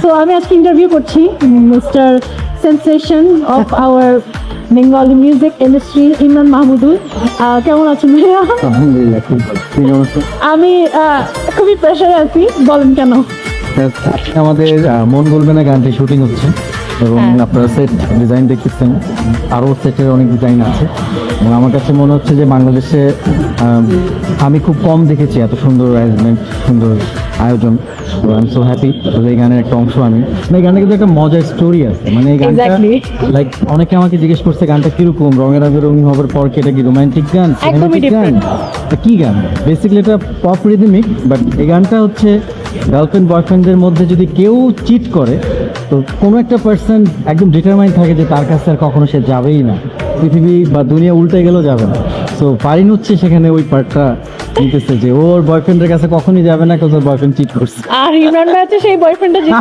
So আমি আজকে interview করছি mister sensation of our Bengali music industry Imran Mahmudul. কেমন আছেন ভাইয়া? আলহামদুলিল্লাহ, খুব ভালো। তুমি কেমন আছো? আমি খুবই প্রেশারে আছি, বলেন কেন? আজকে আমাদের মন বলবে না গানটি শুটিং হচ্ছে এবং আপনারা সেট ডিজাইন দেখতেছেন, আরও সেটের অনেক ডিজাইন আছে এবং আমার কাছে মনে হচ্ছে যে বাংলাদেশে আমি খুব কম দেখেছি এত সুন্দর অ্যারেঞ্জমেন্ট, সুন্দর আয়োজন। তো আই এম সো হ্যাপি। এই গানের একটা অংশ আমি, এই গানটা কিন্তু একটা মজার স্টোরি আছে। মানে এই গানটা Exactly. লাইক অনেকে আমাকে জিজ্ঞেস করছে গানটা কিরকম, রঙের রঙিন হবার পর কি এটা কি রোমান্টিক গান, একদমই cinematic গান, different. এটা কি গান? বেসিক্যালি এটা পপ রিদমিক, বাট এই গানটা হচ্ছে গার্লফ্রেন্ড বয়ফ্রেন্ডের মধ্যে যদি কেউ চিট করে তো কোনো একটা পার্সন একদম ডিটারমাইন থাকে যে তার কাছে আর কখনো সে যাবেই না, পৃথিবী বা দুনিয়া উল্টে গেলেও যাবে না। সো ফারিন হচ্ছে সেখানে ওই পার্টটা নিতেছে যে ওর বয়ফ্রেন্ডের কাছে কখনই যাবে না, কারণ ওর বয়ফ্রেন্ড চিট করছে। আর ইমরান ভাই হচ্ছে সেই বয়ফ্রেন্ডটা যে